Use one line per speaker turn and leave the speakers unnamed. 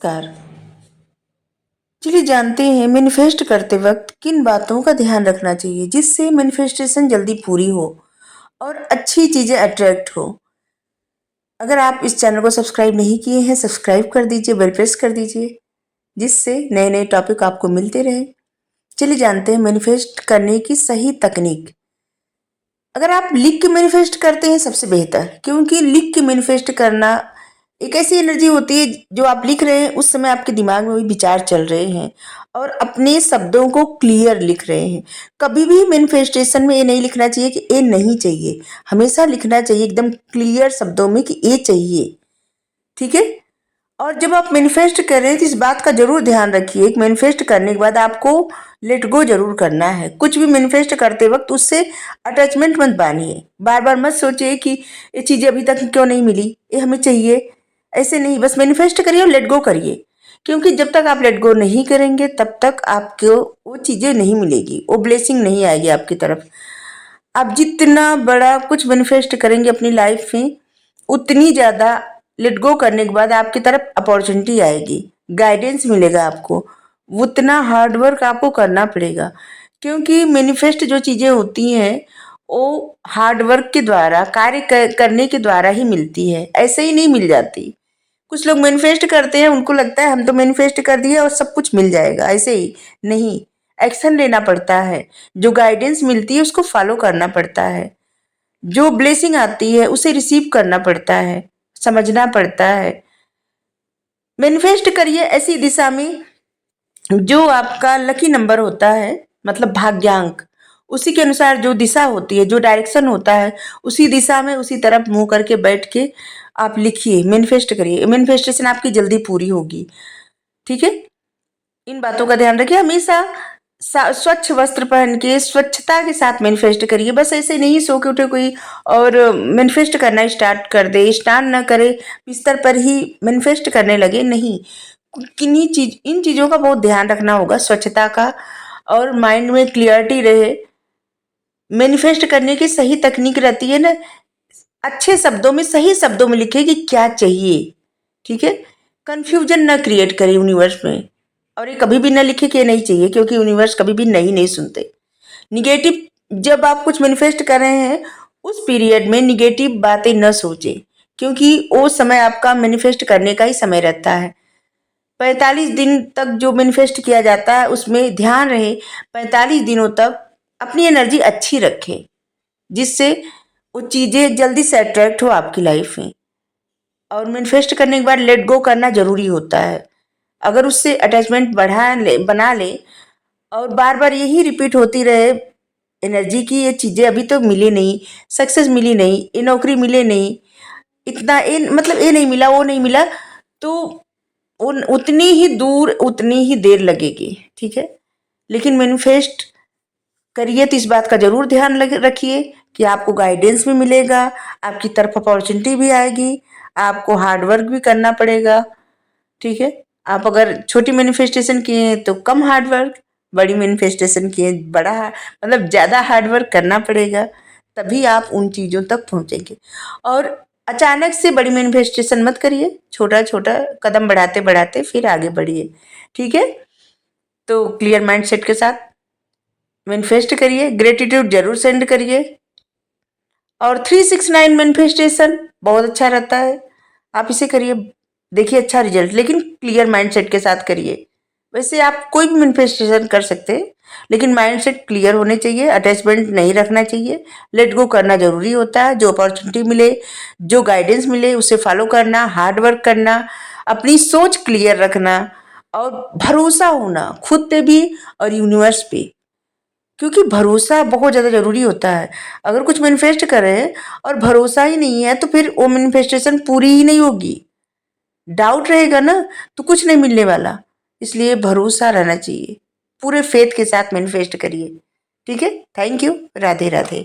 Car चलिए जानते हैं मैनिफेस्ट करते वक्त किन बातों का ध्यान रखना चाहिए जिससे मैनिफेस्टेशन जल्दी पूरी हो और अच्छी चीजें अट्रैक्ट हो। अगर आप इस चैनल को सब्सक्राइब नहीं किए हैं सब्सक्राइब कर दीजिए, बेल प्रेस कर दीजिए जिससे नए नए टॉपिक आपको मिलते रहें। चलिए जानते हैं मैनिफेस्ट करने की सही तकनीक। अगर आप लिख के मैनिफेस्ट करते हैं सबसे बेहतर, क्योंकि लिख के मैनिफेस्ट करना एक ऐसी एनर्जी होती है जो आप लिख रहे हैं उस समय आपके दिमाग में वही विचार चल रहे हैं और अपने शब्दों को क्लियर लिख रहे हैं। कभी भी मैनिफेस्टेशन में ये नहीं लिखना चाहिए कि ये नहीं चाहिए, हमेशा लिखना चाहिए एकदम क्लियर शब्दों में कि ये चाहिए। ठीक है। और जब आप मैनिफेस्ट कर रहे हैं तो इस बात का जरूर ध्यान रखिए कि मैनिफेस्ट करने के बाद आपको लेट गो जरूर करना है। कुछ भी मैनिफेस्ट करते वक्त उससे अटैचमेंट मत बांधिए। बार बार मत सोचिए कि ये चीजें अभी तक क्यों नहीं मिली, ये हमें चाहिए। ऐसे नहीं, बस मैनिफेस्ट करिए और लेट गो करिए। क्योंकि जब तक आप लेट गो नहीं करेंगे तब तक आपको वो चीजें नहीं मिलेगी, वो ब्लेसिंग नहीं आएगी आपकी तरफ। आप जितना बड़ा कुछ मैनिफेस्ट करेंगे अपनी लाइफ में उतनी ज्यादा लेट गो करने के बाद आपकी तरफ अपॉर्चुनिटी आएगी, गाइडेंस मिलेगा आपको। उतना हार्ड वर्क आपको करना पड़ेगा, क्योंकि मैनिफेस्ट जो चीजें होती हैं वो हार्ड वर्क के द्वारा करने के द्वारा ही मिलती है, ऐसे ही नहीं मिल जाती। कुछ लोग मैनिफेस्ट करते हैं, उनको लगता है हम तो मैनिफेस्ट कर दिए और सब कुछ मिल जाएगा, ऐसे ही नहीं। एक्शन लेना पड़ता है, जो गाइडेंस मिलती है उसको फॉलो करना पड़ता है, जो ब्लेसिंग आती है उसे रिसीव करना पड़ता है, समझना पड़ता है। मैनिफेस्ट करिए ऐसी दिशा में जो आपका लकी नंबर होता है, मतलब भाग्यांक, उसी के अनुसार जो दिशा होती है, जो डायरेक्शन होता है, उसी दिशा में उसी तरफ मुंह करके बैठ के आप लिखिए, मैनिफेस्ट करिए। मैनिफेस्टेशन आपकी जल्दी पूरी होगी। ठीक है। इन बातों का ध्यान रखिए। हमेशा स्वच्छ वस्त्र पहन के स्वच्छता के साथ मैनिफेस्ट करिए। बस ऐसे नहीं सो के उठे कोई और मैनिफेस्ट करना स्टार्ट कर दे, स्नान न करे, बिस्तर पर ही मैनिफेस्ट करने लगे, नहीं। इन चीजों का बहुत ध्यान रखना होगा, स्वच्छता का, और माइंड में क्लियरिटी रहे। मैनिफेस्ट करने की सही तकनीक रहती है ना, अच्छे शब्दों में, सही शब्दों में लिखे कि क्या चाहिए। ठीक है। कंफ्यूजन न क्रिएट करे यूनिवर्स में, और ये कभी भी न लिखे कि ये नहीं चाहिए, क्योंकि यूनिवर्स कभी भी नहीं नहीं सुनते। निगेटिव, जब आप कुछ मैनिफेस्ट कर रहे हैं उस पीरियड में निगेटिव बातें न सोचे, क्योंकि वो समय आपका मैनिफेस्ट करने का ही समय रहता है। 45 दिन तक जो मैनिफेस्ट किया जाता है उसमें ध्यान रहे 45 दिनों तक अपनी एनर्जी अच्छी रखें, जिससे वो चीजें जल्दी से अट्रैक्ट हो आपकी लाइफ में। और मैनिफेस्ट करने के बाद लेट गो करना जरूरी होता है। अगर उससे अटैचमेंट बना ले और बार बार यही रिपीट होती रहे एनर्जी की, ये चीजें अभी तो मिली नहीं, सक्सेस मिली नहीं, ये नौकरी मिले नहीं, इतना ये मतलब ये नहीं मिला, वो नहीं मिला, तो उतनी ही दूर उतनी ही देर लगेगी। ठीक है। लेकिन मैनिफेस्ट करिए तो इस बात का जरूर ध्यान रखिए कि आपको गाइडेंस भी मिलेगा, आपकी तरफ अपॉर्चुनिटी भी आएगी, आपको हार्ड वर्क भी करना पड़ेगा। ठीक है। आप अगर छोटी मैनिफेस्टेशन किए हैं तो कम हार्ड वर्क, बड़ी मैनिफेस्टेशन किए बड़ा मतलब ज़्यादा हार्ड वर्क करना पड़ेगा, तभी आप उन चीज़ों तक पहुंचेंगे। और अचानक से बड़ी मैनिफेस्टेशन मत करिए, छोटा छोटा कदम बढ़ाते बढ़ाते फिर आगे बढ़िए। ठीक है। तो क्लियर माइंड सेट के साथ मैनिफेस्ट करिए, ग्रेटिट्यूड जरूर सेंड करिए। और 369 मैनिफेस्टेशन बहुत अच्छा रहता है, आप इसे करिए, देखिए अच्छा रिजल्ट, लेकिन क्लियर माइंडसेट के साथ करिए। वैसे आप कोई भी मैनिफेस्टेशन कर सकते हैं, लेकिन माइंडसेट क्लियर होने चाहिए, अटैचमेंट नहीं रखना चाहिए, लेट गो करना जरूरी होता है। जो अपॉर्चुनिटी मिले, जो गाइडेंस मिले उसे फॉलो करना, हार्ड वर्क करना, अपनी सोच क्लियर रखना और भरोसा होना खुद पे भी और यूनिवर्स पे, क्योंकि भरोसा बहुत ज़्यादा ज़रूरी होता है। अगर कुछ मैनिफेस्ट कर रहे हैं और भरोसा ही नहीं है तो फिर वो मैनिफेस्टेशन पूरी ही नहीं होगी, डाउट रहेगा ना, तो कुछ नहीं मिलने वाला। इसलिए भरोसा रहना चाहिए, पूरे फेथ के साथ मैनिफेस्ट करिए। ठीक है। Thank you. राधे राधे।